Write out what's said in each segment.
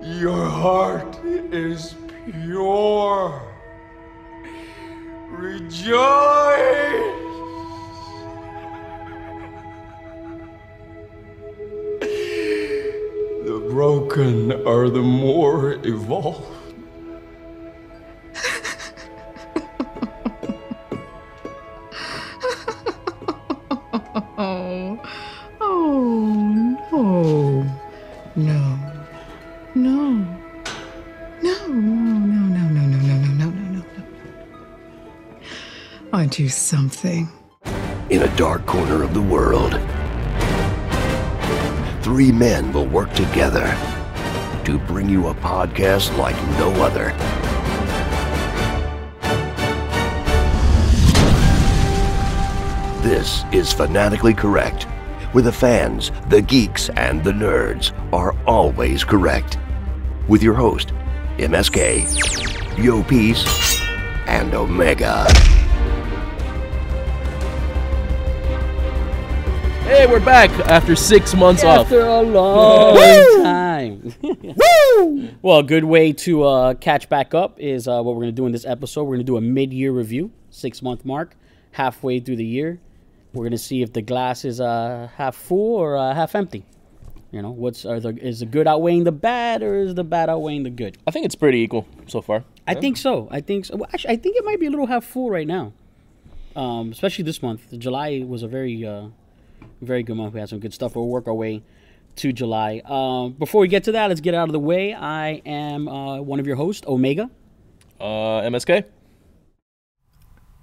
Your heart is pure. Rejoice. The broken are the more evolved. I do something. In a dark corner of the world, three men will work together to bring you a podcast like no other. This is Fanatically Correct, where the fans, the geeks, and the nerds are always correct. With your host, MSK, Yo Peace, and Omega. Hey, we're back after 6 months off. After a long time. Woo! Well, a good way to catch back up is what we're going to do in this episode. We're going to do a mid-year review, 6-month mark, halfway through the year. We're going to see if the glass is half full or half empty. You know, is the good outweighing the bad, or is the bad outweighing the good? I think it's pretty equal so far. I think so. Well, actually, I think it might be a little half full right now, especially this month. July was a very good month. We had some good stuff. We'll work our way to July. Before we get to that, let's get it out of the way. I am one of your hosts, Omega. MSK.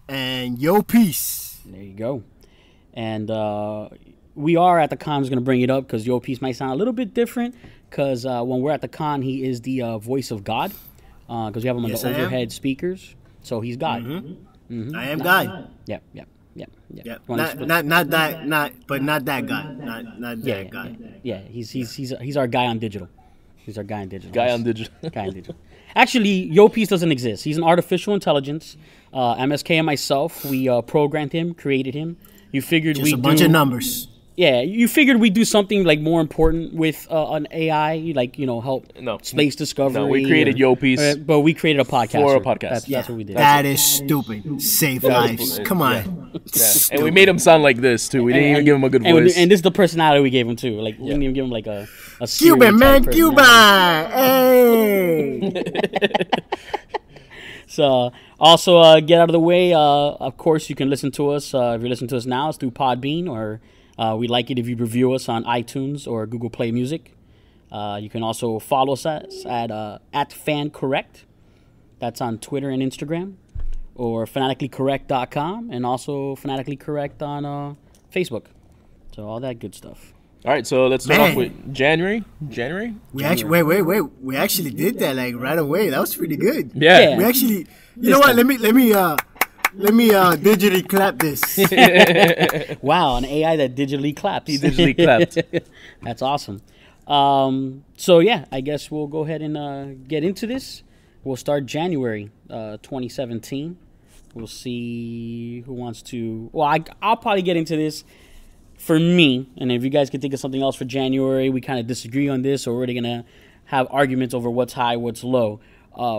And Yo Peace. There you go. And we are at the con. I was going to bring it up because Yo Peace might sound a little bit different because when we're at the con, he is the voice of God because we have him on the overhead speakers. So he's God. Mm-hmm. Mm-hmm. I am God. Yeah. Not that God. Not that God. Yeah. He's our guy on digital. He's our guy on digital. Guy on digital. Actually, Yo Peace doesn't exist. He's an artificial intelligence. MSK and myself, we programmed him, created him. You figured just a bunch of numbers. Yeah, you figured we'd do something like more important with an AI, like help space discovery. No, we created Yo Peace, but we created a podcast for a podcast. That's what we did. That is stupid. Save lives. Come on. Yeah. And we made him sound like this too. We didn't even give him a good voice. And this is the personality we gave him too. Like we didn't even give him like a Cuban man, Cuban. Hey. So also get out of the way. Of course, you can listen to us. If you're listening to us now, it's through Podbean, or we'd like it if you review us on iTunes or Google Play Music. You can also follow us at FanCorrect. That's on Twitter and Instagram, or fanaticallycorrect.com, and also Fanatically Correct on Facebook. So all that good stuff. All right, so let's start off with January. We actually wait. We actually did that like right away. That was pretty good. Yeah. We actually. You know what? Let me digitally clap this. Wow, an AI that digitally claps. He digitally clapped. That's awesome. So yeah, I guess we'll go ahead and get into this. We'll start January 2017. We'll see who wants to. Well, I'll probably get into this. For me, and if you guys can think of something else for January, we kind of disagree on this, or we're already going to have arguments over what's high, what's low.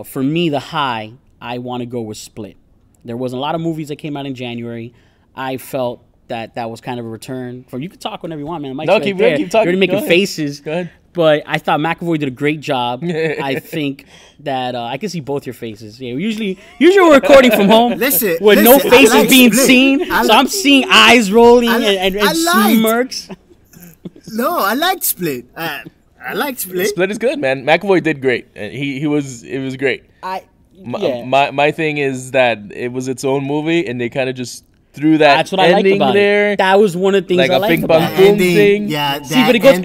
For me, the high, I want to go with Split. There wasn't a lot of movies that came out in January. I felt that was kind of a return. You can talk whenever you want, man. No, keep talking. You're already making faces. Go ahead. But I thought McAvoy did a great job. I think that I can see both your faces. Yeah, usually we're recording from home with no faces being seen. So I'm seeing eyes rolling and smirks. No, I liked Split. I liked Split. Split is good, man. McAvoy did great. It was great. My thing is that it was its own movie, and they kind of just threw that That's what I liked about there. It. That was one of the things like I liked about it. Like a big bang boom thing. Yeah, see, but it goes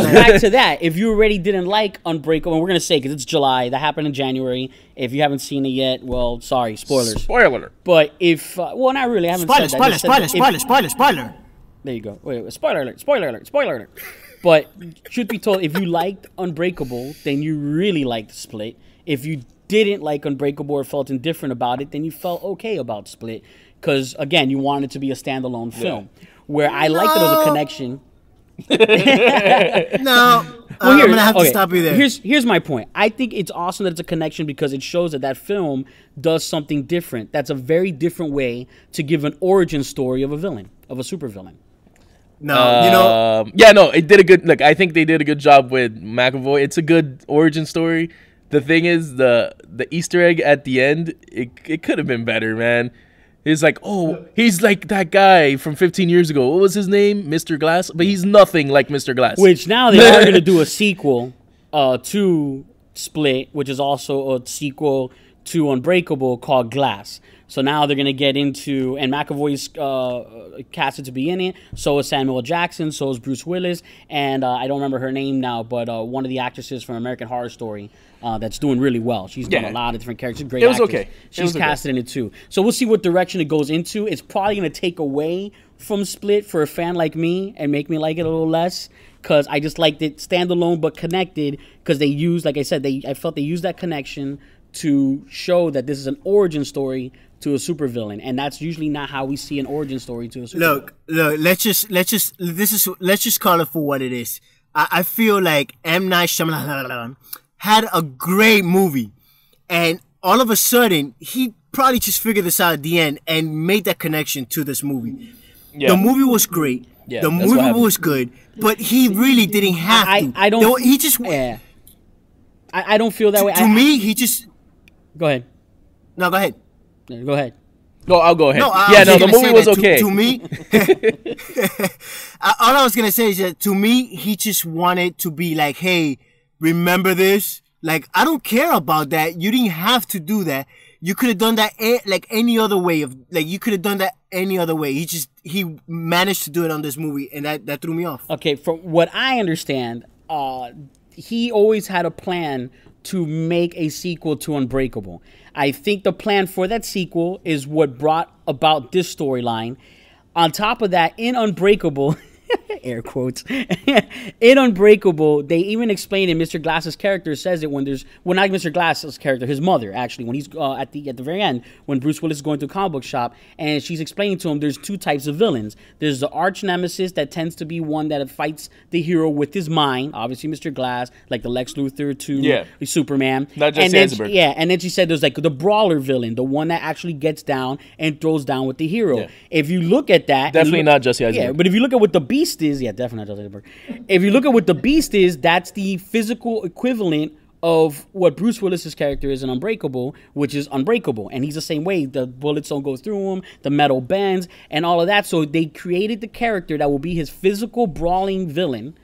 back to that. If you already didn't like Unbreakable, and we're going to say, because it's July, that happened in January. If you haven't seen it yet, well, sorry, spoilers. Spoiler. But if, well, not really. I haven't said that. Spoiler. There you go. Wait, spoiler alert. But truth be told, if you liked Unbreakable, then you really liked Split. If you didn't like Unbreakable or felt indifferent about it, then you felt okay about Split. Because, again, you wanted it to be a standalone film. Where I liked that there was a connection. No, I'm gonna have to stop you there. Here's my point. I think it's awesome that it's a connection because it shows that that film does something different. That's a very different way to give an origin story of a villain, of a supervillain. No, yeah, no, it did a good. Look, I think they did a good job with McAvoy. It's a good origin story. The thing is, the Easter egg at the end, it could have been better, man. It's like, oh, he's like that guy from 15 years ago. What was his name? Mr. Glass? But he's nothing like Mr. Glass. Which now they are going to do a sequel to Split, which is also a sequel to Unbreakable called Glass. So now they're going to get into, and McAvoy's casted to be in it. So is Samuel L. Jackson. So is Bruce Willis. And I don't remember her name now, but one of the actresses from American Horror Story that's doing really well. She's done a lot of different characters. Great actress. Okay. She's casted in it too. So we'll see what direction it goes into. It's probably going to take away from Split for a fan like me and make me like it a little less. Because I just liked it standalone but connected. Because they used, like I said, I felt they used that connection to show that this is an origin story to a supervillain, and that's usually not how we see an origin story to a supervillain. Look. Let's just call it for what it is. I feel like M. Night Shyamalan had a great movie, and all of a sudden he probably just figured this out at the end and made that connection to this movie. Yeah. The movie was great. Yeah, the movie was good, but he really didn't have to. I don't. He just. Yeah. I don't feel that way. To me, he just. Go ahead. No, go ahead. Go ahead. No, I'll go ahead. No, the movie was okay. To me, all I was going to say is that to me, he just wanted to be like, hey, remember this? Like, I don't care about that. You didn't have to do that. You could have done that like any other way. You could have done that any other way. He managed to do it on this movie, and that threw me off. Okay, from what I understand, he always had a plan to make a sequel to Unbreakable. I think the plan for that sequel is what brought about this storyline. On top of that, in Unbreakable, air quotes, in Unbreakable, they even explain it. Mr. Glass's character says it when not Mr. Glass's character, his mother, actually, when he's at the very end, when Bruce Willis is going to a comic book shop, and she's explaining to him there's two types of villains. There's the arch nemesis that tends to be one that fights the hero with his mind, obviously Mr. Glass, like the Lex Luthor to Superman. Not just Heisenberg. And then she said there's like the brawler villain, the one that actually gets down and throws down with the hero. Yeah. If you look at that... Definitely not Jesse Eisenberg. Yeah, but if you look at what the Beast is, definitely not Jesse Eisenberg. If you look at what the Beast is, that's the physical equivalent of what Bruce Willis's character is in Unbreakable, which is unbreakable. And he's the same way. The bullets don't go through him, the metal bends, and all of that. So they created the character that will be his physical brawling villain.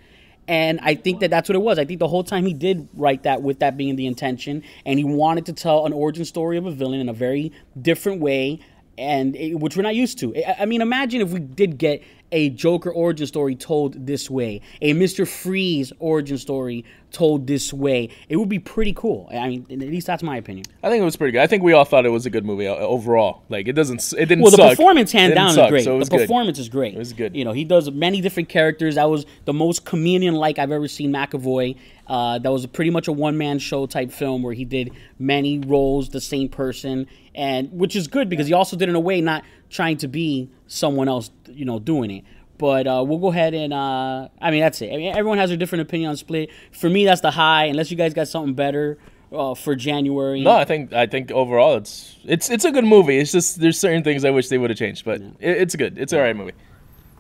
And I think that's what it was. I think the whole time he did write that with that being the intention. And he wanted to tell an origin story of a villain in a very different way, which we're not used to. I mean, imagine if we did get a Joker origin story told this way, a Mr. Freeze origin story told this way. It would be pretty cool. I mean, at least that's my opinion. I think it was pretty good. I think we all thought it was a good movie overall. Like, it didn't suck. Well, the performance hand down is great. The performance is great. It was good. You know, he does many different characters. That was the most chameleon-like I've ever seen McAvoy. That was pretty much a one-man show type film where he did many roles, the same person, and which is good because he also did it in a way not trying to be someone else, you know, doing it. But we'll go ahead and, I mean, that's it. I mean, everyone has a different opinion on Split. For me, that's the high, unless you guys got something better for January. No, I think overall it's a good movie. It's just there's certain things I wish they would have changed, but it's good. It's an alright movie.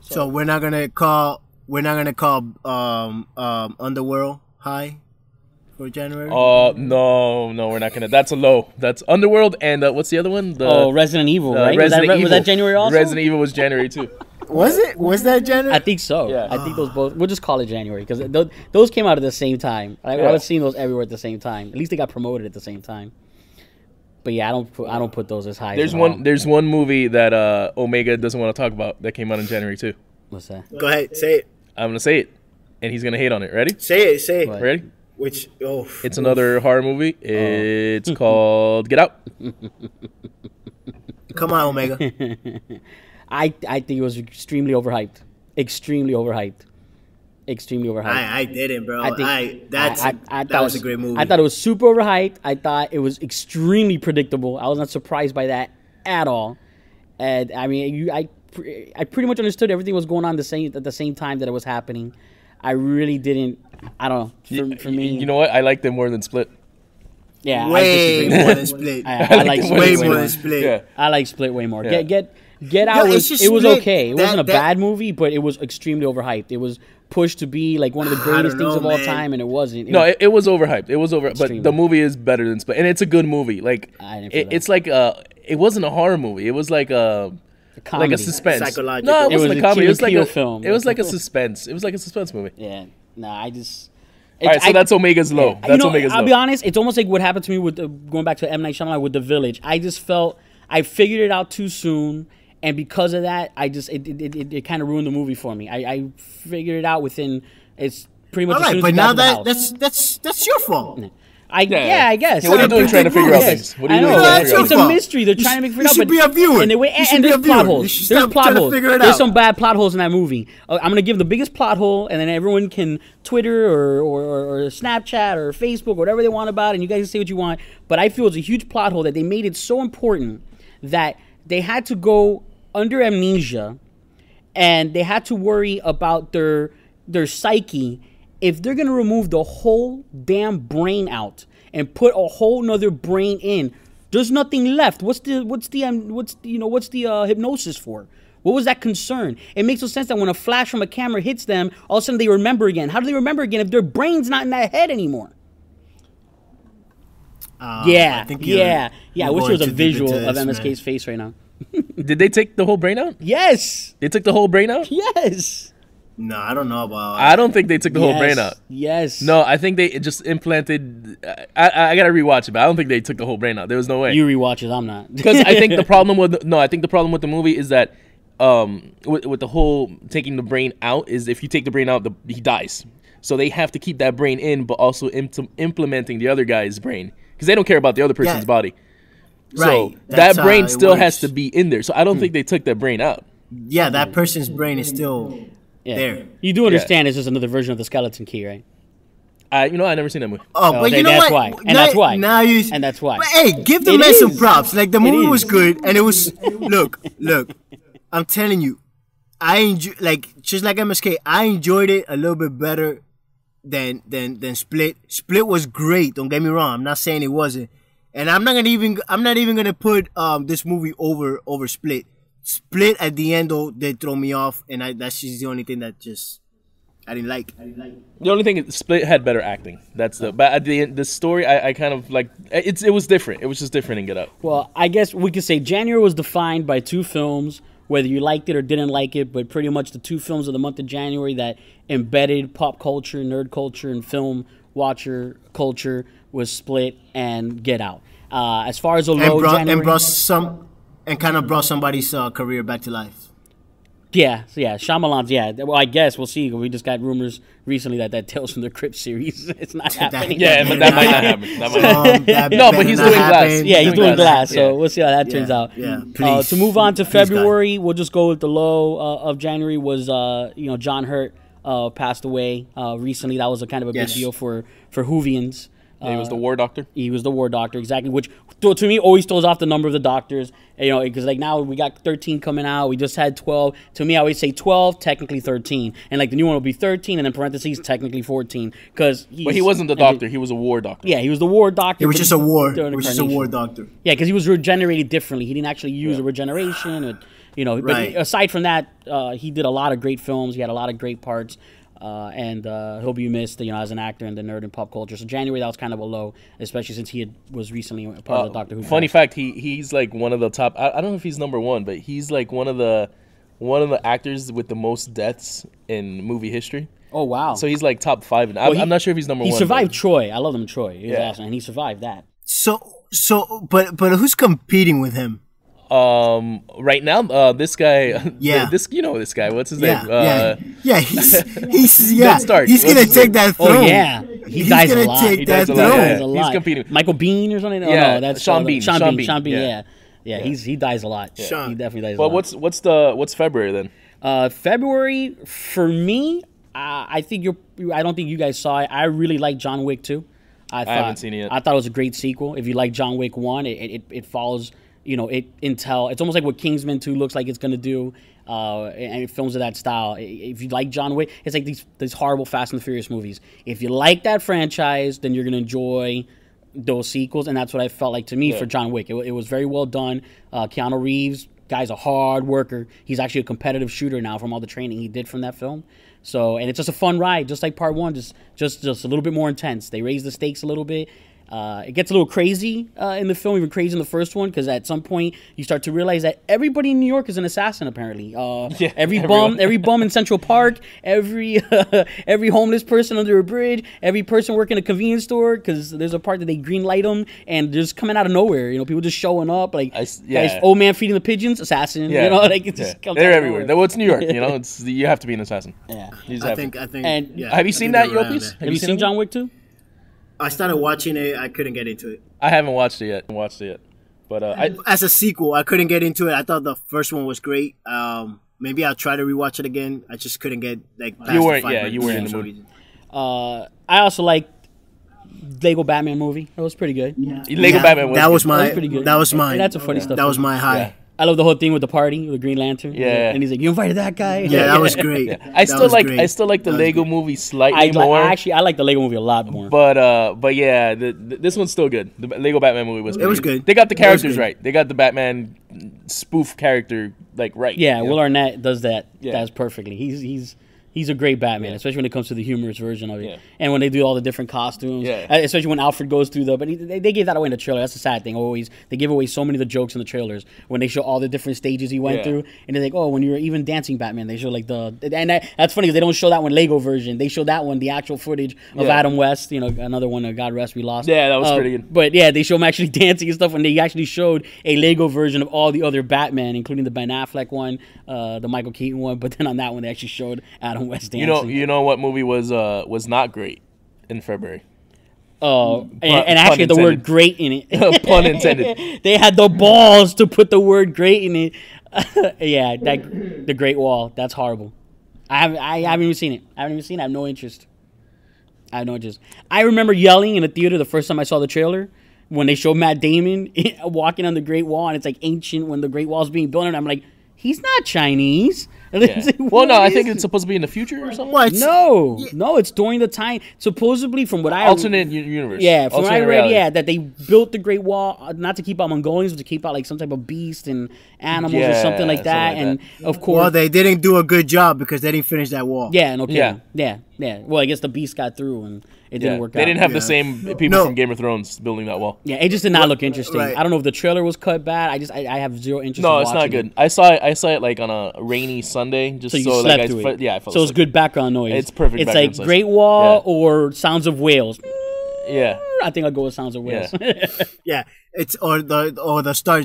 So we're not gonna call Underworld high for January. No, we're not gonna. That's a low. That's Underworld and what's the other one? Resident Evil, right? Was that January also? Resident Evil was January too. Was it? Was that January? I think so. Yeah. I think those both. We'll just call it January because those came out at the same time. I was seeing those everywhere at the same time. At least they got promoted at the same time. But yeah, I don't put those as high. There's one movie that Omega doesn't want to talk about that came out in January too. What's that? Go ahead, say it. I'm gonna say it, and he's gonna hate on it. Ready? Say it. What? Ready? Which? It's another horror movie. It's called Get Out. Come on, Omega. I think it was extremely overhyped. Extremely overhyped. I didn't, bro. I thought that was a great movie. I thought it was super overhyped. I thought it was extremely predictable. I was not surprised by that at all. And I mean, I pretty much understood everything was going on at the same time that it was happening. I really didn't. I don't know. For me, you know what? I liked it more than Split. yeah, Way more than Split. I like Split way way more more. than Split. Yeah. I like Split way more. Yeah. Get Out it's was just it was Split. okay. It wasn't a That- bad movie, but it was extremely overhyped. It was pushed to be like one of the I greatest don't things of know, all man. time, and it wasn't. No, it was overhyped. It was but Extremely. the movie is better than Split, and it's a good movie. Like I didn't feel that. it's like it wasn't a horror movie. It was like a comedy. suspense. Psychological. No, it It was wasn't a a comedy. It was Key like and a Peele film. It was like a suspense. It was like a suspense movie. Yeah. No, I just. All right, so that's Omega's low. You That's know, Omega's I'll low. be honest. It's almost like what happened to me with going back to M. Night Shyamalan with The Village. I just felt I figured it out too soon, and because of that, it kind of ruined the movie for me. I figured it out within it's pretty much. All as soon right, as but we got now to the house. that's your fault. I guess. Yeah, what are you doing trying to figure out Yes. things? What are you I doing know. trying to That's figure your out It's a fault. mystery. They're trying to make it You out. should be a viewer. And, You should and be there's a viewer. plot You holes. should There's stop plot trying to holes. figure it There's out. some bad plot holes in that movie. I'm going to give the biggest plot hole, and then everyone can Twitter or Snapchat or Facebook, whatever they want about it, and you guys can say what you want. But I feel it's a huge plot hole that they made it so important that they had to go under amnesia and they had to worry about their psyche if they're going to remove the whole damn brain out and put a whole nother brain in. There's nothing left. What's the hypnosis for? What was that concern? It makes no sense that when a flash from a camera hits them, all of a sudden they remember again. How do they remember again if their brain's not in that head anymore? I think you're I wish there was a going too deep visual into of this, MSK's man. face right now. Did they take the whole brain out? Yes. They took the whole brain out? Yes. No, I don't know about. I don't think they took the whole brain out. Yes. No, I think they just implanted. I gotta rewatch it, but I don't think they took the whole brain out. There was no way. You rewatch it. I'm not. Because I think the problem with the movie is that with the whole taking the brain out is if you take the brain out, he dies. So they have to keep that brain in, but also implementing the other guy's brain because they don't care about the other person's body. So Right, that that's how brain it still has works. to be in there. So I don't think they took that brain out. Yeah, that person's brain is still Yeah. there. You do understand it's just another version of the Skeleton Key, right? I never seen that movie. Oh, but okay, you know that's what? why. And that's why. Now you. And that's why. But hey, give the It man some is. props. Like the movie is. was good, and it was. Look. I'm telling you, I enjoy just like MSK. I enjoyed it a little bit better than Split. Split was great. Don't get me wrong. I'm not saying it wasn't, and I'm not even gonna put this movie over Split. Split at the end though did throw me off, and that's just the only thing that just I didn't like. The only thing is Split had better acting. But at the end, the story I kind of like. It was different. It was just different in Get Out. Well, I guess we could say January was defined by two films, whether you liked it or didn't like it, but pretty much the two films of the month of January that embedded pop culture, nerd culture, and film watcher culture was Split and Get Out. As far as a low January, And kind of brought somebody's career back to life. yeah, Shyamalan's, yeah. Well, I guess we'll see. We just got rumors recently that Tales from the Crypt series it's not happening. Yeah, but that might not happen. That might not happen. No, but he's doing Glass. Yeah, he's doing Glass, so Yeah. we'll see how that turns out. Yeah, please. To move on to Please, God. February, we'll just go with the low of January was John Hurt passed away recently. That was a kind of a big Yes. deal for Whovians. He was the war doctor. He was the war doctor, exactly, which to me always throws off the number of the doctors. Because like now we got 13 coming out. We just had 12. To me, I always say 12, technically 13. And like the new one will be 13 and then parentheses, technically 14. But But he wasn't the doctor. He was a war doctor. Yeah, he was the war doctor. It was but just a war. during It was just a incarnation. war doctor. Yeah, because he was regenerated differently. He didn't actually use a regeneration. But Right. aside from that, he did a lot of great films. He had a lot of great parts. And he'll be missed, as an actor in the nerd and pop culture. So January, that was kind of a low, especially since was recently a part of the Doctor Who. Funny cast. fact, he's like one of the top. I don't know if he's number one, but he's like one of the actors with the most deaths in movie history. Oh wow! So he's like top 5. And Well, I'm not sure if he's number He one. survived but- Troy. I love him, Troy. He was Yeah. awesome, and he survived that. But who's competing with him? Right now, this guy. Yeah. This this guy. What's his Yeah, name? he's Stark. He's What's gonna his take name? that Oh throne. yeah, he He's dies a gonna lot. take He that dies a lot, throne. yeah. Dies a He's lot. competing. Michael Bean or something. Yeah, no, that's Sean Bean. Sean Sean Bean. Bean, yeah. Yeah. He dies a lot. Sean. He definitely dies. Well, a lot. what's February then? February for me, I don't think you guys saw it. I really like John Wick 2. I haven't seen it yet. I thought it was a great sequel. If you like John Wick 1, it follows It's almost like what Kingsman 2 looks like it's gonna do. And films of that style. If you like John Wick, it's like these horrible Fast and the Furious movies. If you like that franchise, then you're gonna enjoy those sequels, and that's what I felt like to me for John Wick. It was very well done. Keanu Reeves, guy's a hard worker. He's actually a competitive shooter now from all the training he did from that film. So, and it's just a fun ride, just like part one, just a little bit more intense. They raise the stakes a little bit. It gets a little crazy in the film, even crazy in the first one, because at some point you start to realize that everybody in New York is an assassin. Apparently, every bum in Central Park, every homeless person under a bridge, every person working a convenience store, because there's a part that they green light them and they're just coming out of nowhere. People just showing up, like guys, old man feeding the pigeons, assassin. Like it just comes. They're everywhere. Well, it's New York. You have to be an assassin. Yeah, I think. And have you seen that, Yopis? Have you seen John Wick 2? I started watching it. I couldn't get into it. I haven't watched it yet. But as a sequel, I couldn't get into it. I thought the first one was great. Maybe I'll try to rewatch it again. I just couldn't get past you weren't. the 5 You weren't in the mood. I also liked Lego Batman movie. That was pretty good. Lego Batman was pretty good. That was mine. That's a funny stuff. That was my high. Yeah. I love the whole thing with the party, with the Green Lantern. Yeah. And he's like, "You invited that guy?" Yeah, that was great. I still like the Lego movie slightly more. I like the Lego movie a lot more. But yeah, this one's still good. The Lego Batman movie was. It was good. They got the characters right. They got the Batman spoof character right. Yeah, Will Arnett does that. Yeah. That's perfectly. He's a great Batman, especially when it comes to the humorous version of it. Yeah. And when they do all the different costumes, especially when Alfred goes through but they gave that away in the trailer. That's the sad thing. Always they give away so many of the jokes in the trailers when they show all the different stages he went through, and they're like, oh, when you're even dancing Batman, they show like that's funny because they don't show that one Lego version. They show that one the actual footage of Adam West. Another one. God rest we lost. Yeah, that was pretty good. But yeah, they show him actually dancing and stuff. When they actually showed a Lego version of all the other Batman, including the Ben Affleck one, the Michael Keaton one. But then on that one, they actually showed Adam West dancing. You know what movie was not great in February? And actually the word "great" in it. Pun intended. They had the balls to put the word "great" in it. The Great Wall. That's horrible. I haven't even seen it. I have no interest. I remember yelling in the theater the first time I saw the trailer when they showed Matt Damon walking on the Great Wall, and it's like ancient when the Great Wall's being built, and I'm like, he's not Chinese. Yeah. Well, no, I think it's supposed to be in the future or something. What? No, it's during the time. Supposedly, from what I alternate universe. Yeah, from alternate what I read, reality. that they built the Great Wall not to keep out Mongolians, but to keep out like some type of beast and animals or something like that. And of course, well, they didn't do a good job because they didn't finish that wall. Yeah, no kidding. Yeah. Well, I guess the beast got through and it didn't work out. They didn't have the same people from Game of Thrones building that wall. Yeah, it just did not look interesting. Right. I don't know if the trailer was cut bad. I have zero interest. No, in it's not good. I saw it like on a rainy Sunday. Just so like I through it. Yeah, I fell so it's good background noise. It's perfect. It's like noise. Great Wall or Sounds of Wales. Yeah, I think I'll go with Sounds of Wales. Yeah, it's or the Star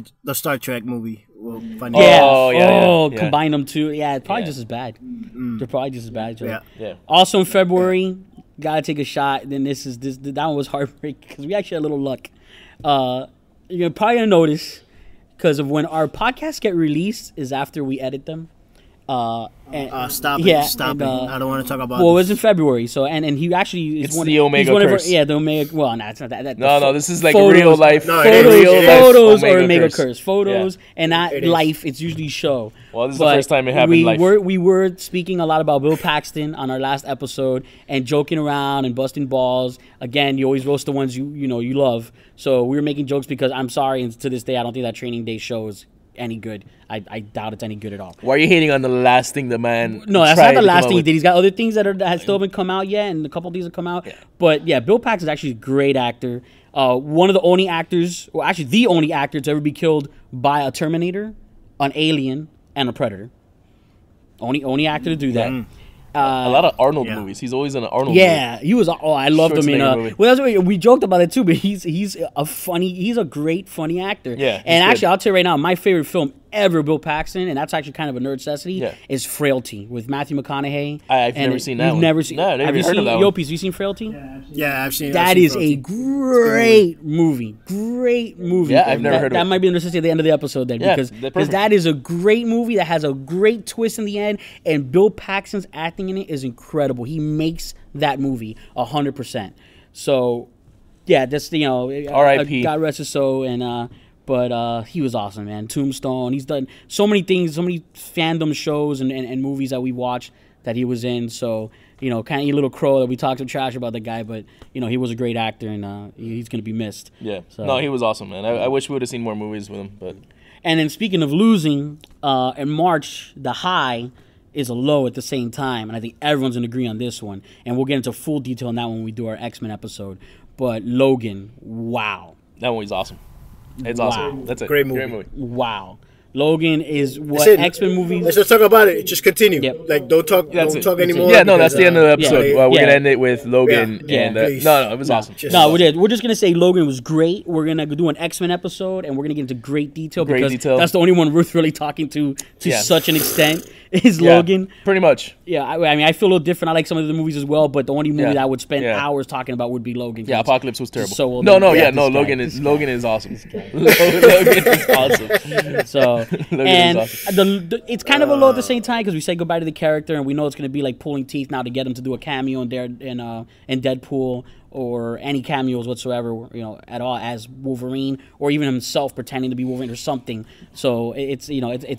Trek movie. Combine them two. Yeah, probably just as bad. They're probably just as bad. Yeah. Also in February, gotta take a shot. Then that one was heartbreaking because we actually had a little luck. You're probably gonna notice because of when our podcasts get released is after we edit them. Stop it! I don't want to talk about. Well, it was in February, so and he actually is the Omega curse. The Omega. Well, no, it's not that. No, this is like real life. Photos or Omega curse. Photos and not life. It's usually show. Well, this is the first time it happened in life. We were speaking a lot about Bill Paxton on our last episode and joking around and busting balls. Again, you always roast the ones you love. So we were making jokes because I'm sorry, and to this day, I don't think that Training Day show is any good. I doubt it's any good at all. Why are you hating on the last thing the man? No, that's not the last thing he did. He's got other things that has still haven't come out yet, and a couple of these have come out. Yeah. But yeah, Bill Paxton is actually a great actor. One of the only actors, or actually the only actor to ever be killed by a Terminator, an Alien, and a Predator. Only actor to do that. A lot of Arnold movies. He's always in an Arnold movie. Yeah, he was. Oh, I loved him in. Well, we joked about it too, but he's a great funny actor. Yeah, and actually, I'll tell you right now, my favorite film ever, Bill Paxton, and that's actually kind of a nerd necessity, is Frailty with Matthew McConaughey. I've never seen that one. Never seen. No, have you heard seen of that one. Yopis, have you seen Frailty? Yeah, I've seen. That is a great movie. Great movie. Yeah, I've never heard of it. That might be the necessity at the end of the episode then, because that is a great movie that has a great twist in the end, and Bill Paxton's acting in it is incredible. He makes that movie 100%. So, yeah, that's R.I.P. God rest his soul, and But he was awesome, man. Tombstone. He's done so many things, so many fandom shows and movies that we watched that he was in. So, you know, kind of a little crow that we talked some trash about the guy, but, you know, he was a great actor, and he's going to be missed. Yeah. So. No, he was awesome, man. I wish we would have seen more movies with him. But And then speaking of losing, in March, the high is a low at the same time, and I think everyone's going to agree on this one. And we'll get into full detail on that when we do our X-Men episode. But Logan, wow. that one was awesome. It's Wow. awesome. That's it. Great movie. Wow. Logan is what That's it. X-Men movies... Let's just talk about it. Just continue. Yep. Like, don't talk anymore. Yeah, no, that's the end of the episode. Yeah. We're Yeah. gonna end it with Logan. Yeah. And Please. no, it was awesome. No, we're just going to say Logan was great. We're going to do an X-Men episode, and we're going to get into great detail because that's the only one we're really talking to such an extent is Logan. Pretty much. Yeah, I mean, I feel a little different. I like some of the movies as well, but the only movie that I would spend Yeah. hours talking about would be Logan. Yeah, Apocalypse was terrible. So well no, done. Logan This is awesome. Logan is awesome. So, Logan and is awesome. it's kind of a low at the same time because we say goodbye to the character, and we know it's going to be like pulling teeth now to get him to do a cameo in Deadpool or any cameos whatsoever, you know, at all as Wolverine or even himself pretending to be Wolverine or something. So it's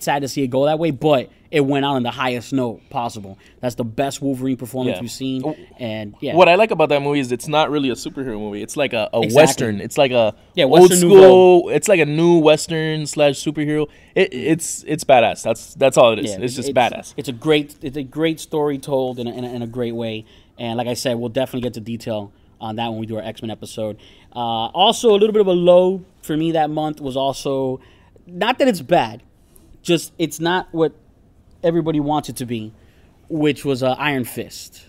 sad to see it go that way, but it went out on the highest note possible. That's the best Wolverine performance we've seen, and What I like about that movie is it's not really a superhero movie. It's like a Exactly. western. It's like a old Western school. It's like a new western / superhero. It's badass. That's all it is. It's just badass. It's a great story told in a great way, and like I said, we'll definitely get to detail on that when we do our X-Men episode. Also, a little bit of a low for me that month was also, not that it's bad, just it's not what everybody wants it to be, which was Iron Fist.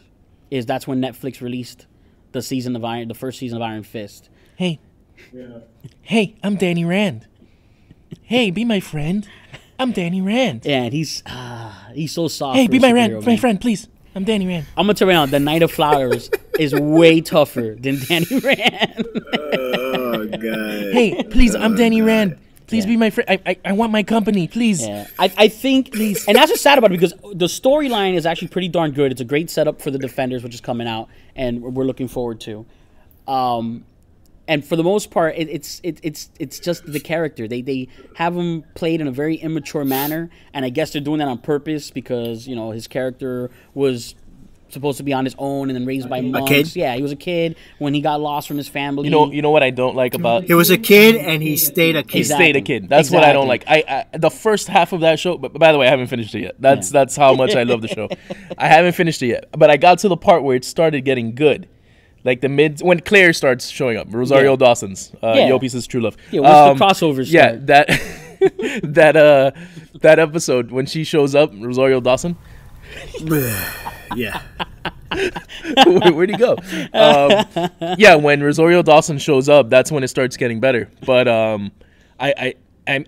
That's when Netflix released the first season of Iron Fist. Hey, I'm Danny Rand. Hey, be my friend. I'm Danny Rand. And he's so soft. Hey, for be a my superhero, man. friend, please. I'm Danny Rand. I'm gonna tell you right now, the Knight of Flowers is way tougher than Danny Rand. Oh, God. Hey, please, I'm Danny Rand. Please be my friend. I want my company, please. Yeah, I think, and that's what's sad about it because the storyline is actually pretty darn good. It's a great setup for the Defenders, which is coming out, and we're looking forward to. And for the most part, it's just the character. They have him played in a very immature manner, and I guess they're doing that on purpose because, you know, his character was supposed to be on his own and then raised by monks. kid? Yeah, he was a kid when he got lost from his family. You know what I don't like about He was a kid and he stayed a kid. He stayed a kid. That's what I don't like. I the first half of that show. But by the way, I haven't finished it yet. That's how much I love the show. I haven't finished it yet. But I got to the part where it started getting good, like when Claire starts showing up. Rosario Dawson's Yo Piece's True Love. Yeah, once the crossovers start. Yeah, that episode when she shows up, Rosario Dawson. Yeah. Where'd he go? Yeah, when Rosario Dawson shows up, that's when it starts getting better. But I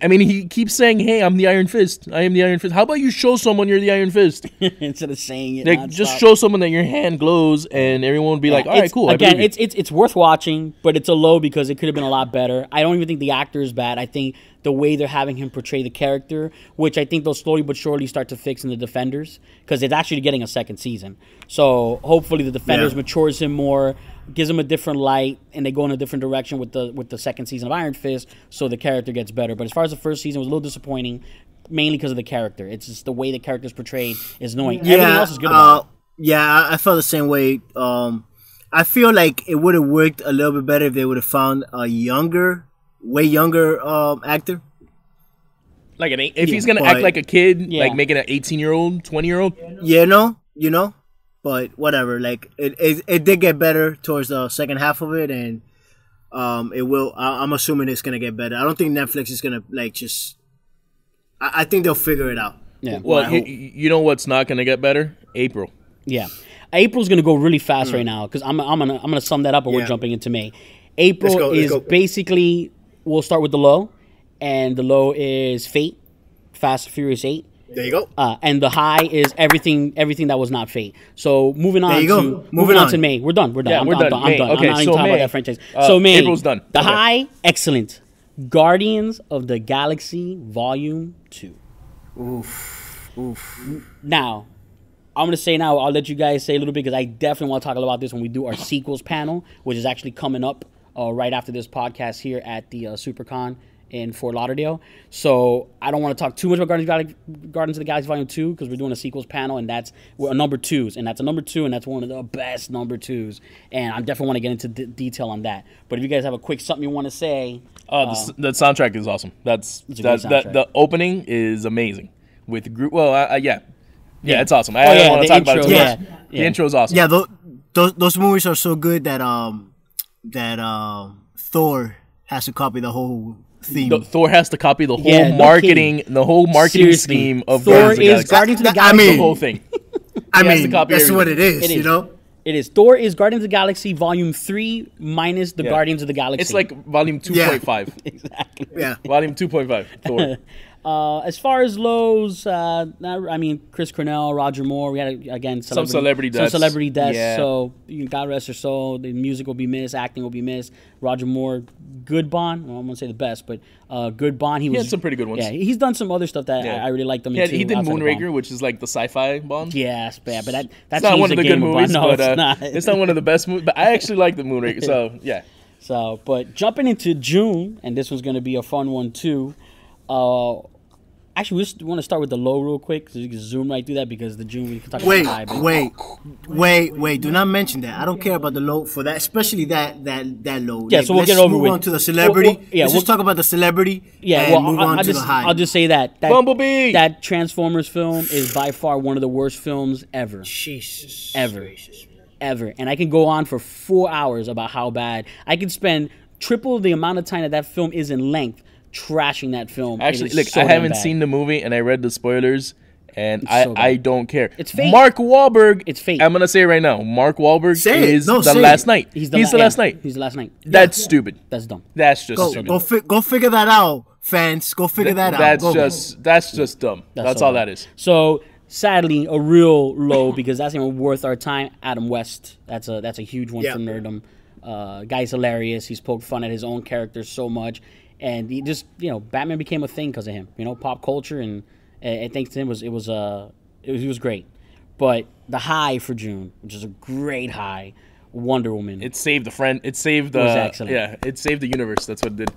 mean, he keeps saying, "Hey, I'm the Iron Fist. I am the Iron Fist." How about you show someone you're the Iron Fist? Instead of saying it, Like, just show someone that your hand glows, and everyone would be like, "All right, cool." Again, it's worth watching, but it's a low because it could have been a lot better. I don't even think the actor is bad. I think the way they're having him portray the character, which I think they'll slowly but surely start to fix in the Defenders, because it's actually getting a second season. So hopefully the Defenders matures him more, gives him a different light, and they go in a different direction with the second season of Iron Fist, so the character gets better. But as far as the first season, it was a little disappointing, mainly because of the character. It's just the way the character's portrayed is annoying. Everything else is good about it. Yeah, I felt the same way. I feel like it would have worked a little bit better if they would have found a way younger actor. Like if he's gonna act like a kid, Yeah. like making an 18-year-old, 20-year-old. You know. But whatever, like it did get better towards the second half of it, and it will. I'm assuming it's gonna get better. I don't think Netflix is gonna just. I think they'll figure it out. Yeah. Well, you know what's not gonna get better? April. Yeah, April's gonna go really fast right now because I'm gonna sum that up, and we're jumping into May. April is basically, we'll start with the low, and the low is Fate, Fast and Furious 8. There you go. And the high is everything that was not Fate. So moving on to May. We're done. Yeah, I'm we're done. done. I'm May. done. Okay, I'm not even so talking May. about that franchise. So May. April's done. The Okay. high, excellent. Guardians of the Galaxy Volume 2. Oof. Now, I'm going to say now, I'll let you guys say a little bit because I definitely want to talk about this when we do our sequels panel, which is actually coming up right after this podcast here at the SuperCon in Fort Lauderdale. So I don't want to talk too much about Guardians of the Galaxy Volume 2 because we're doing a sequels panel, and that's a number 2s, and that's a number 2, and that's one of the best number 2s. And I definitely want to get into detail on that. But if you guys have a quick something you want to say, the soundtrack is awesome. The opening is amazing with group. Well, yeah, it's awesome. I don't want to talk about it too much. The intro is awesome. Yeah, those movies are so good that Thor has to copy the whole theme. Thor has to copy the whole marketing, scheme of Thor is Guardians of the Galaxy. The whole thing. That's everything. What it is, you know. It is. Thor is Guardians of the Galaxy Volume 3 minus the Guardians of the Galaxy. It's like Volume 2.5. Exactly. Yeah. Volume 2.5. Thor. As far as lows, I mean, Chris Cornell, Roger Moore, we had, again, some celebrity deaths. Yeah. So, God rest her soul. The music will be missed. Acting will be missed. Roger Moore, good Bond. Well, I'm going to say the best, but good Bond. He had some pretty good ones. Yeah, he's done some other stuff that I really liked him in. He did Moonraker, which is like the sci-fi Bond. Yeah, it's bad, but that's not one of the good movies, no, but it's not. It's not one of the best movies. But I actually like the Moonraker, so yeah. So, but jumping into June, and this one's going to be a fun one too. Actually, we just want to start with the low real quick, so you can zoom right through that because the June we can talk about the high. Wait! Do not mention that. I don't care about the low for that, especially that low. Yeah, so we'll get over with. Move on to the celebrity. Let's just talk about the celebrity. Yeah, and move on to the high. I'll just say that Bumblebee. That Transformers film is by far one of the worst films ever. Jesus. Ever. And I can go on for 4 hours about how bad. I can spend triple the amount of time that film is in length trashing that film. Actually, look, I haven't seen the movie, and I read the spoilers, and I don't care. It's fake. Mark Wahlberg. It's fake. I'm gonna say it right now. Mark Wahlberg is the last night. He's the last night. He's the last night. That's stupid. That's dumb. That's just stupid. Go figure that out, fans. Go figure that out. That's just dumb. That's all that is. So sadly, a real low because that's not even worth our time. Adam West. That's a huge one for nerdom. Guy's hilarious. He's poked fun at his own character so much. And he just, Batman became a thing because of him. Pop culture, and thanks to him, he was great. But the high for June, which is a great high, Wonder Woman. It saved the friend. It saved the. It was excellent. Yeah, it saved the universe. That's what it did.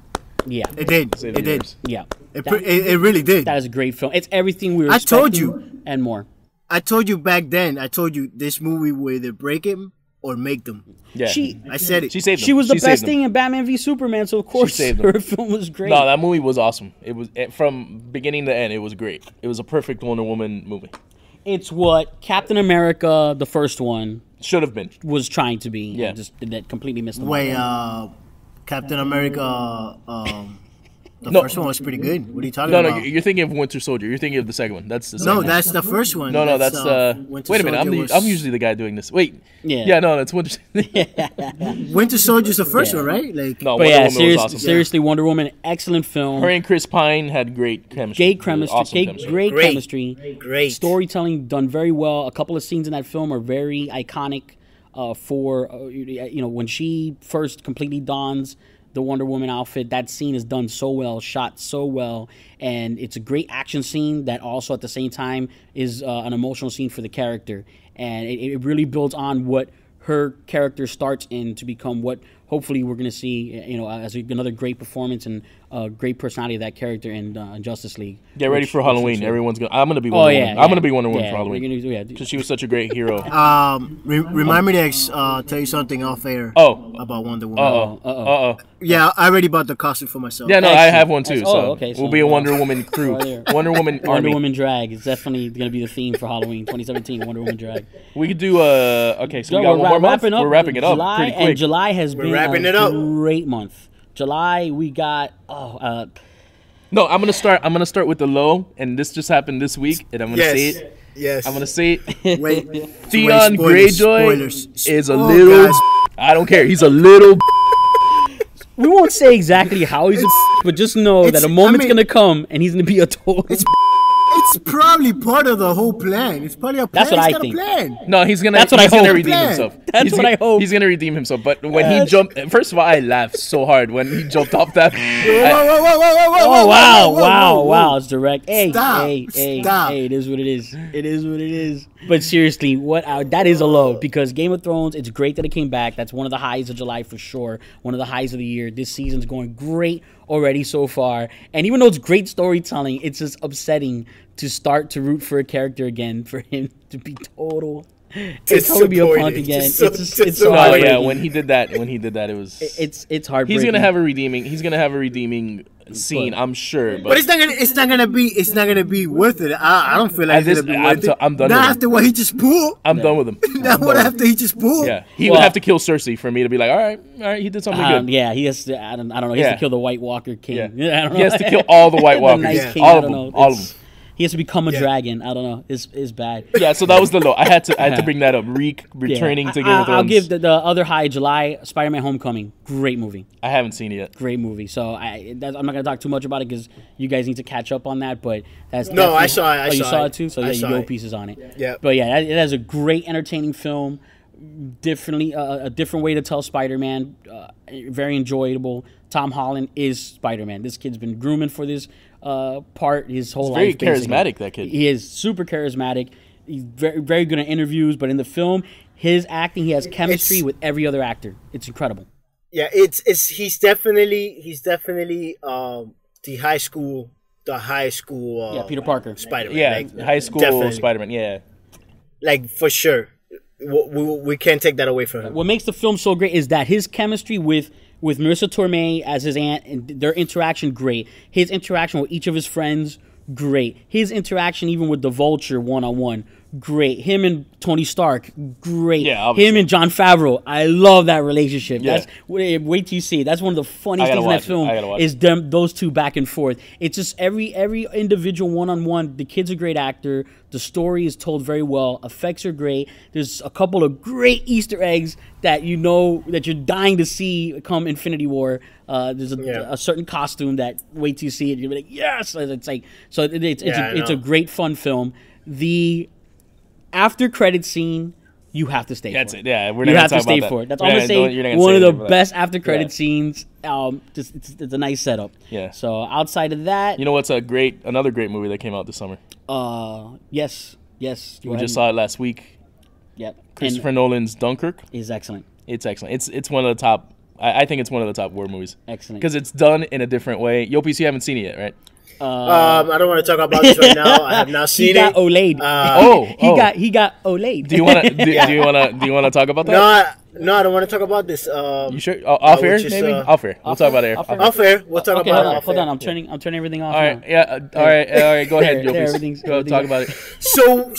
Yeah, it did. It did. Yeah, it really did. That is a great film. It's everything we were expecting. I told you, and more. I told you back then. I told you this movie will either break him or make them. Yeah, I said it. She saved them. She was the best thing in Batman v Superman, so of course her film was great. No, that movie was awesome. It was from beginning to end. It was great. It was a perfect Wonder Woman movie. It's what Captain America, the first one, should have been. Was trying to be. Yeah, that completely missed the mark. Captain America. The first one was pretty good. What are you talking about? No, you're thinking of Winter Soldier. You're thinking of the second one. That's the second one. That's the first one. No, that's wait a minute. I'm usually the guy doing this. Wait. Yeah. No, that's Winter. Winter Soldier's the first one, right? No, Wonder Woman was awesome. Seriously, Wonder Woman, excellent film. Her and Chris Pine had great chemistry. Great chemistry. Great storytelling done very well. A couple of scenes in that film are very iconic. When she first completely dons the Wonder Woman outfit, that scene is done so well, shot so well, and it's a great action scene that also at the same time is an emotional scene for the character, and it really builds on what her character starts in to become what hopefully we're going to see, as another great performance and great personality of that character in Justice League. Get ready for Halloween. Everyone's going. I'm going to be Wonder Woman. I'm going to be Wonder Woman for Halloween. Because she was such a great hero. Remind me to tell you something off air. About Wonder Woman. Yeah, I already bought the costume for myself. Yeah, no, I have one too. So we'll be a Wonder Woman crew. Wonder Woman army. Wonder Woman drag is definitely going to be the theme for Halloween 2017. Wonder Woman drag. We could do okay. So we got one more month. We're wrapping it up pretty quick. And July has been a great month. July, we got No, I'm gonna start with the low, and this just happened this week, and I'm gonna say it. Yes. I'm gonna say it. Wait. Theon Greyjoy is a little. Guys. I don't care. He's a little. We won't say exactly how he's but just know that a moment's gonna come, and he's gonna be a total. It's probably part of the whole plan. It's probably a plan. That's what I think. No, he's gonna. That's what he's I hope. Gonna redeem himself. That's what I hope. He's gonna redeem himself. But when he jumped, first of all, I laughed so hard when he jumped off that. Wow! It's direct. Hey, Stop. It is what it is. It is what it is. But seriously, that is a low because Game of Thrones. It's great that it came back. That's one of the highs of July for sure. One of the highs of the year. This season's going great already so far. And even though it's great storytelling, it's just upsetting to start to root for a character again, for him to be total. It's totally be a punk again. It's so Oh heartbreaking. yeah, when he did that, it was. It's heartbreaking. He's gonna have a redeeming scene, I'm sure. But it's not gonna be worth it. I don't feel like At this- it's gonna be worth it. I'm done Not with him. after what he just pulled. I'm done with him. Not what after he just pulled. Yeah, he would have to kill Cersei for me to be like, all right, he did something good. Yeah, he has to. I don't know. He has to kill the White Walker King. Yeah. I don't know. He has to kill all the White Walkers. Night King, all I of don't them. know. All of them. He has to become a dragon. I don't know. It's bad. Yeah, so that was the low. I had to bring that up. Returning to Game of Thrones. I'll give the other high, July, Spider-Man: Homecoming. Great movie. I haven't seen it yet. Great movie. So I'm not gonna talk too much about it because you guys need to catch up on that. But that's No, I definitely- saw it. I you saw saw it. it too. So I yeah, saw you it. go pieces on it. Yeah. But yeah, it has a great, entertaining film. Differently, a different way to tell Spider-Man. Very enjoyable. Tom Holland is Spider-Man. This kid's been grooming for this part his whole Very life. basically. charismatic, that kid. He is super charismatic. He's very, very good at interviews, but in the film, his acting, he has chemistry with every other actor. It's incredible. Yeah, he's definitely the high school Peter Parker. Spider-Man. Yeah, like, high school definitely. Spider-Man. Yeah. Like for sure. We can't take that away from him. What makes the film so great is that his chemistry with Marissa Tomei as his aunt, and their interaction, great. His interaction with each of his friends, great. His interaction even with the Vulture one-on-one, great. Him and Tony Stark, great. Yeah, obviously. Him and Jon Favreau, I love that relationship. Yeah. That's wait till you see it. That's one of the funniest I gotta things in that watch it. film I gotta watch is them, those two back and forth. It's just every individual one-on-one. The kid's a great actor. The story is told very well. Effects are great. There's a couple of great Easter eggs that you know that you're dying to see come Infinity War. There's a certain costume that wait till you see it, you'll be like, yes. It's like so. It's a great fun film. The after credit scene, you have to stay That's for it. Yeah, we're You not have gonna to talk stay about for that. it. That's all I'm gonna You're not say. gonna One say of anything the about best that. after credit Yeah. scenes. It's a nice setup. Yeah. So outside of that, You know what's another great movie that came out this summer? yes. We just saw it last week. Yep. Christopher Nolan's Dunkirk. Is excellent. It's excellent. It's one of the top. I think it's one of the top war movies. Excellent. Because it's done in a different way. Yopis, you haven't seen it yet, right? I don't want to talk about this right now. I have not He seen got it. Olayed. He got Olayed. Do you want to do you want to talk about that? No, I don't want to talk about this. You sure? Off air, which is, maybe. Off air. We'll talk about it. Off air. Off air. We'll talk Okay, about it. hold off on. air. I'm turning everything off. All right. now. Yeah. All right. Go ahead, There, Yopis. everything's- Go talk about it. So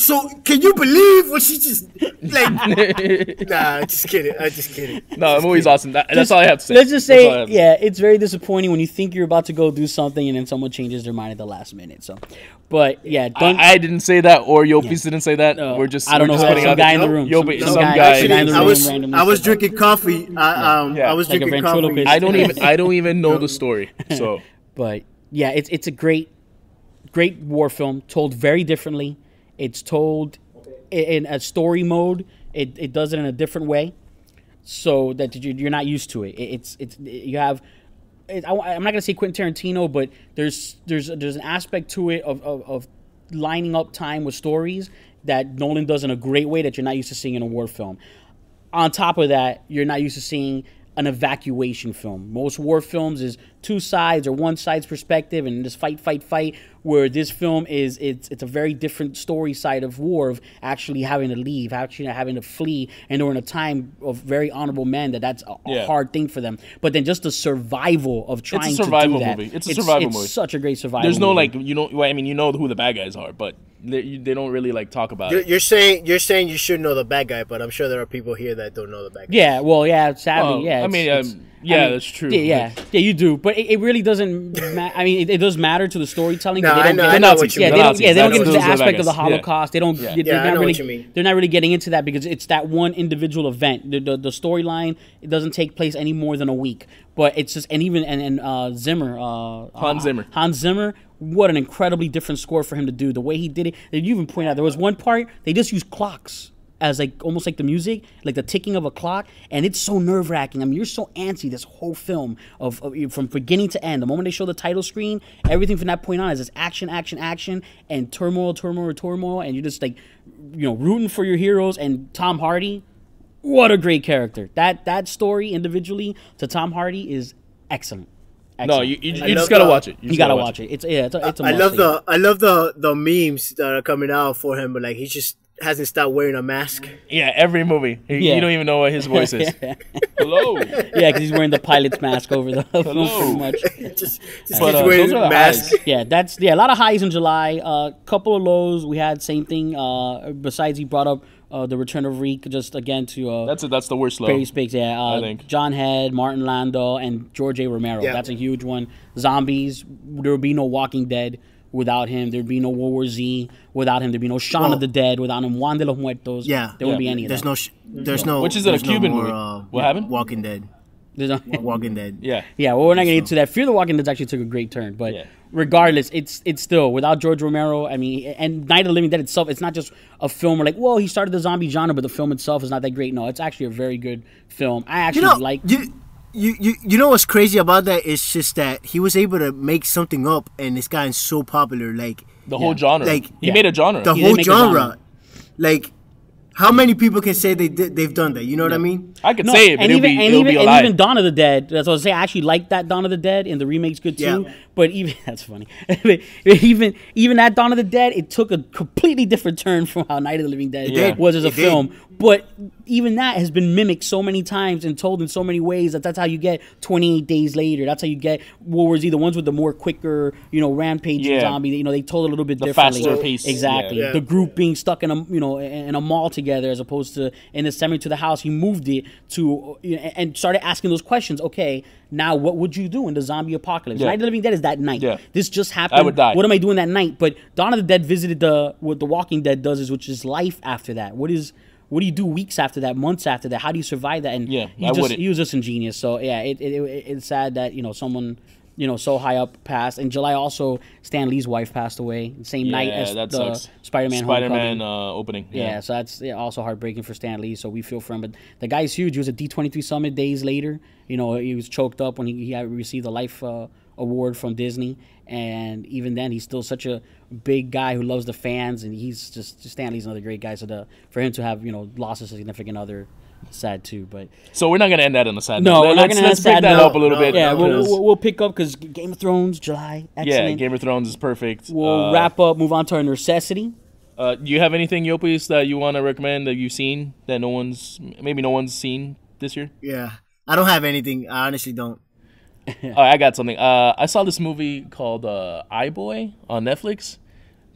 can you believe what she just like? Nah, just kidding. I just kidding. No, the movie's awesome. That's all I have to say. Let's just That's all I say, have to say. yeah, it's very disappointing when you think you're about to go do something and then someone changes their mind at the last minute. So, but yeah, I didn't say that, or Yopis didn't say that. No, We're just. I don't know we're who just that putting some out guy in the there. room. Yopi- Some some guy guy. in the Actually, room I was randomly said that. drinking coffee. I was Like a drinking ventriloquist. coffee. I don't even know the story. So But yeah, it's a great war film told very differently. It's told in a story mode. It does it in a different way, so that you're not used to it. You have. I'm not gonna say Quentin Tarantino, but there's an aspect to it of lining up time with stories that Nolan does in a great way that you're not used to seeing in a war film. On top of that, you're not used to seeing an evacuation film. Most war films is two sides or one side's perspective and just fight. Where this film is, it's a very different story side of war, of actually having to leave, actually having to flee, and during a time of very honorable men that's a hard thing for them. But then just the survival of trying to do survival that. movie. It's a survival movie. It's such a great survival. there's no movie. like you know who the bad guys are, but they don't really like talk about it. You're saying you should know the bad guy, but I'm sure there are people here that don't know the bad guy. Yeah, well, yeah, sadly, Well, yeah. I mean, that's true. Yeah, you do, but it really doesn't. I mean, it does matter to the storytelling. No, but they don't I get, know what you mean. they don't get into Those the are the aspect bad of the guys. Yeah. Holocaust. They don't. Yeah. They're Yeah, I not know really. what you mean. They're not really getting into that because it's that one individual event. The storyline, it doesn't take place any more than a week. But it's just Zimmer, Hans Zimmer. Hans Zimmer. What an incredibly different score for him to do. The way he did it. You even pointed out there was one part they just used clocks as almost like the music, like the ticking of a clock, and it's so nerve-wracking. I mean, you're so antsy this whole film of from beginning to end. The moment they show the title screen, everything from that point on is just action, and turmoil, and you're just rooting for your heroes. And Tom Hardy, what a great character. That story individually to Tom Hardy is excellent. No, Excellent. you just gotta watch it. You gotta watch it. It's a I love must-see. the memes that are coming out for him, but like he just hasn't stopped wearing a mask. Yeah, every movie. You don't even know what his voice is. Hello. Yeah, because he's wearing the pilot's mask over the film pretty much. just But, keeps wearing those are the mask. highs. Yeah, a lot of highs in July. Couple of lows. We had same thing. Besides, he brought up the return of Reek just again to That's the worst low. Barry Speaks. Yeah, I think. John Head, Martin Landau, and George A. Romero. Yeah. That's a huge one. Zombies. There would be no Walking Dead without him. There'd be no World War Z without him. There'd be no Shaun of the Dead without him. Juan de los Muertos. Yeah. There wouldn't be any of There's that. there's no. Which is it, a there's no Cuban more, movie? What happened? Walking Dead. There's no- Walking Dead. Yeah. Yeah, well, we're not gonna get into that. Fear the Walking Dead actually took a great turn, but Yeah. regardless, it's still without George Romero. I mean, and Night of the Living Dead itself, it's not just a film where like, well, he started the zombie genre, but the film itself is not that great. No, it's actually a very good film. I actually like. You know what's crazy about that? It's just that he was able to make something up, and it's gotten so popular. Like The whole genre. Like- he made a genre. the He whole did make a genre. genre. Like, how many people can say they've done that? You know what I mean? I could say it, but and it'll be a and lie. even Dawn of the Dead. That's what I say. I actually like that Dawn of the Dead, and the remake's good too. Yeah. But even that's funny. But even that Dawn of the Dead, it took a completely different turn from how Night of the Living Dead did. was as a It did. film. But even that has been mimicked so many times and told in so many ways that's how you get 28 Days Later. That's how you get World War Z, the ones with the more quicker, rampage Yeah. zombie. They told it a little bit The differently. faster pace. Exactly. Yeah. The group being stuck in a mall together as opposed to in the cemetery to the house. He moved it to and started asking those questions. Okay, now what would you do in the zombie apocalypse? Yeah. Night of the Living Dead is that night. Yeah. This just happened. I would die. What am I doing that night? But Dawn of the Dead visited what The Walking Dead does is, which is life after that. What do you do weeks after that, months after that? How do you survive that? And Yeah, he I wouldn't. was just ingenious. So yeah, it's sad that someone so high up passed. In July also Stan Lee's wife passed away same night as that the sucks. Spider-Man Homecoming. Opening. Yeah, so that's also heartbreaking for Stan Lee. So we feel for him, but the guy's huge. He was at D23 Summit days later. He was choked up when he had received a life award from Disney, and even then, he's still such a big guy who loves the fans, and he's just Stan Lee's another great guy. So for him to have lost a significant other, sad too. But So we're not gonna end that on a sad no, note. we're not gonna Let's end pick sad that note. up a little bit. yeah, because- we'll pick up because Game of Thrones, July, excellent. yeah, Game of Thrones is perfect. We'll wrap up, move on to our necessity. Do you have anything, Yopis, that you want to recommend that you've seen that no one's seen this year? Yeah. I don't have anything. I honestly don't. I got something. I saw this movie called iBoy on Netflix.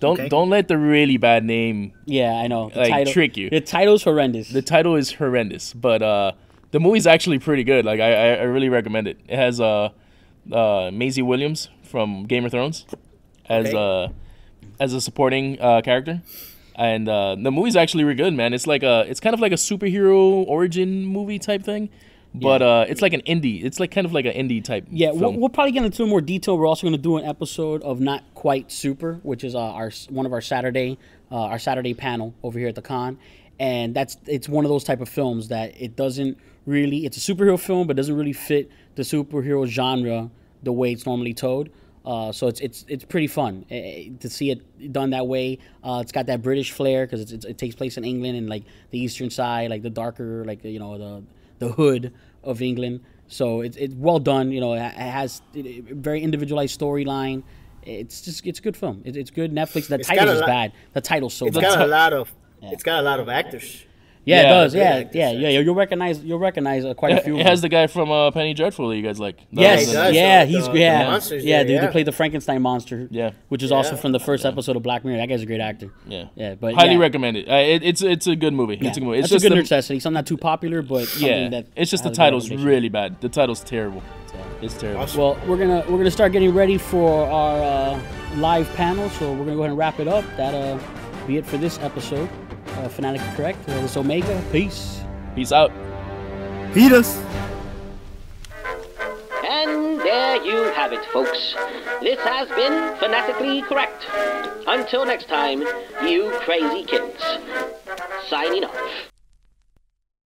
Don't let the really bad name Yeah, I know. The Like, title, trick you. The title's horrendous. The title is horrendous, but the movie's actually pretty good. Like I really recommend it. It has Maisie Williams from Game of Thrones as a supporting character, and the movie's actually really good, man. It's kind of like a superhero origin movie type thing, but it's like an indie. It's like kind of like an indie type. Yeah, film. we'll probably get into more detail. We're also going to do an episode of Not Quite Super, which is one of our Saturday panel over here at the con, and it's one of those type of films that it's a superhero film, but doesn't really fit the superhero genre the way it's normally told. So it's pretty fun to see it done that way. It's got that British flair because it takes place in England and like the eastern side, like the darker, like the hood of England. So it's well done. It has a very individualized storyline. It's a good film. It's good. Netflix. The title is bad. The title's so It's bad. got a lot of. It's got a lot of actors. Yeah, it Yeah, does. good Yeah, actors, yeah. You'll recognize quite a few. It of has them. the guy from Penny Dreadful that you guys like. Yes, he does, yeah, the- he's the yeah, monsters yeah. there, They yeah. played the Frankenstein monster. Yeah. which is also from the first episode of Black Mirror. That guy's a great actor. Yeah, but highly yeah. recommend it. It's a good movie. Yeah. It's a good movie. It's That's a just good the, necessity. Something not too popular, but something that it's just the has a good title's recommendation. really bad. The title's terrible. It's terrible. Awesome. Well, we're gonna start getting ready for our live panel, so we're gonna go ahead and wrap it up. That'll be it for this episode. Fanatically Correct. This is Omega. Peace. Peace out. Beat us. And there you have it, folks. This has been Fanatically Correct. Until next time, you crazy kids. Signing off.